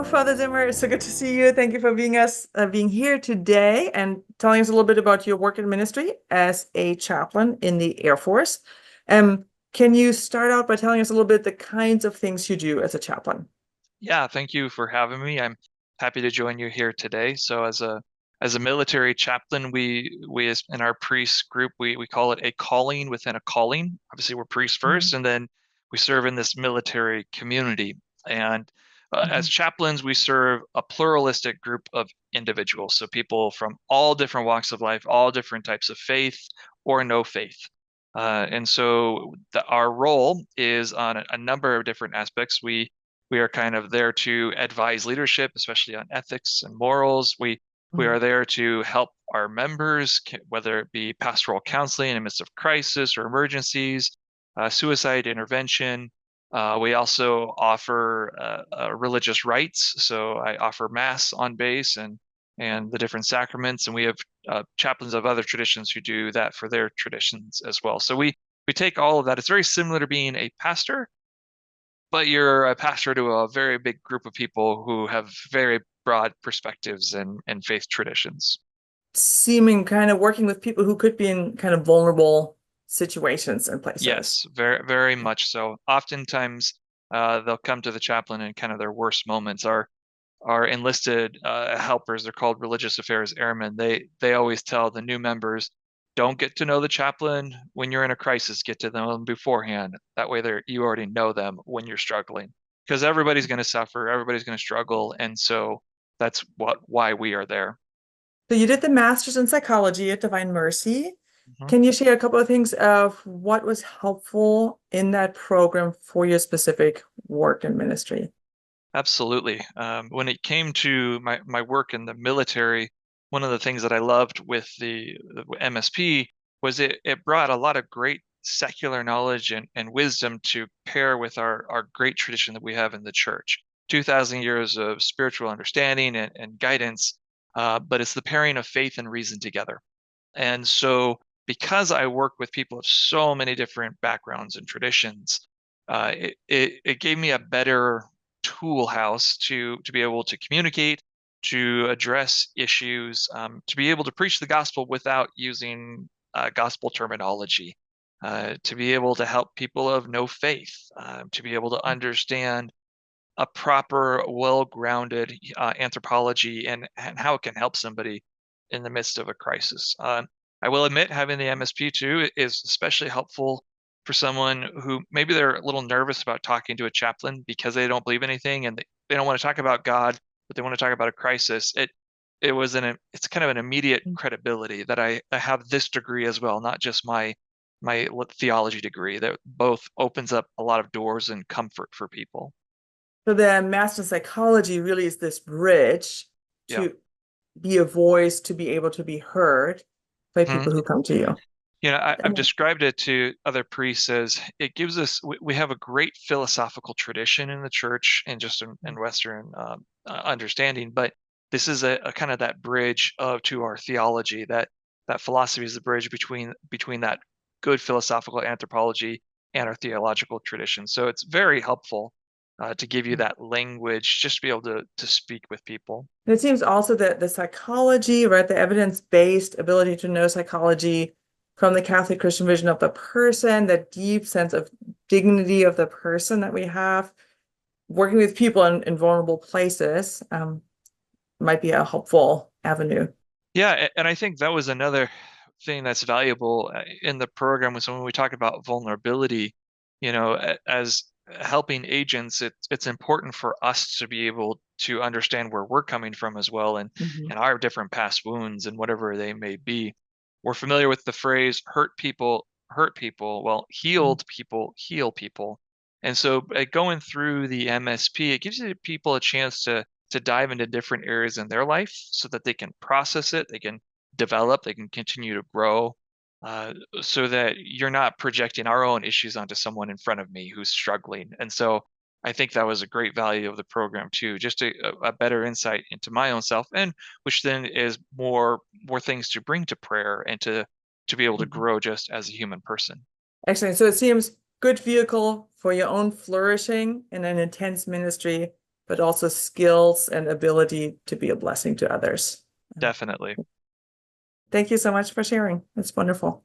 Father Zimmer. It's so good to see you. Thank you for being here today and telling us a little bit about your work in ministry as a chaplain in the Air Force. Can you start out by telling us a little bit the kinds of things you do as a chaplain? Yeah, thank you for having me. I'm happy to join you here today. So as a military chaplain, in our priest group, we call it a calling within a calling. Obviously, we're priests first, Mhm. and then we serve in this military community. And as Mhm. chaplains, we serve a pluralistic group of individuals. So people from all different walks of life, all different types of faith or no faith. Our role is on a number of different aspects. We are kind of there to advise leadership, especially on ethics and morals. We Mhm. are there to help our members, whether it be pastoral counseling in the midst of crisis or emergencies, suicide intervention. We also offer religious rites. So I offer mass on base and the different sacraments, and we have chaplains of other traditions who do that for their traditions as well. So we take all of that. It's very similar to being a pastor, but you're a pastor to a very big group of people who have very broad perspectives and faith traditions. Seeming kind of working with people who could be in kind of vulnerable situations and places. Yes, very, very much so. Oftentimes, they'll come to the chaplain in kind of their worst moments. Our enlisted helpers, they're called religious affairs airmen. They always tell the new members, don't get to know the chaplain when you're in a crisis. Get to know them beforehand. That way, you already know them when you're struggling, because everybody's going to suffer, everybody's going to struggle, and so that's why we are there. So you did the master's in psychology at Divine Mercy. Mhm. Can you share a couple of things of what was helpful in that program for your specific work and ministry? Absolutely. When it came to my work in the military, one of the things that I loved with the MSP was it brought a lot of great secular knowledge and wisdom to pair with our great tradition that we have in the church. 2,000 years of spiritual understanding and guidance, but it's the pairing of faith and reason together. And so, because I work with people of so many different backgrounds and traditions, it gave me a better tool house to be able to communicate, to address issues, to be able to preach the gospel without using gospel terminology, to be able to help people of no faith, to be able to understand a proper, well-grounded anthropology and how it can help somebody in the midst of a crisis. I will admit, having the MSP too is especially helpful for someone who maybe they're a little nervous about talking to a chaplain because they don't believe anything and they don't want to talk about God, but they want to talk about a crisis. It's kind of an immediate credibility that I have this degree as well, not just my theology degree, that both opens up a lot of doors and comfort for people. So the master in psychology really is this bridge Yeah. to be a voice, to be able to be heard by people Mhm. who come to you. I've described it to other priests as it gives us, we have a great philosophical tradition in the church and just in Western understanding, but this is a kind of that bridge to our theology, that philosophy is the bridge between that good philosophical anthropology and our theological tradition. So it's very helpful to give you that language, just to be able to speak with people. And it seems also that the psychology, right, the evidence-based ability to know psychology from the Catholic Christian vision of the person, that deep sense of dignity of the person that we have, working with people in vulnerable places, might be a helpful avenue. Yeah, and I think that was another thing that's valuable in the program was when we talk about vulnerability, as helping agents, it's important for us to be able to understand where we're coming from as well Mhm. and our different past wounds and whatever they may be. We're familiar with the phrase hurt people. Well, Mhm. healed people heal people. And so going through the MSP, it gives you people a chance to dive into different areas in their life so that they can process it, they can develop, they can continue to grow, uh, so that you're not projecting our own issues onto someone in front of me who's struggling. And so I think that was a great value of the program too, just a better insight into my own self, and which then is more things to bring to prayer and to be able to Mhm. grow just as a human person. Excellent. So it seems good vehicle for your own flourishing in an intense ministry but also skills and ability to be a blessing to others. Definitely. Thank you so much for sharing. It's wonderful.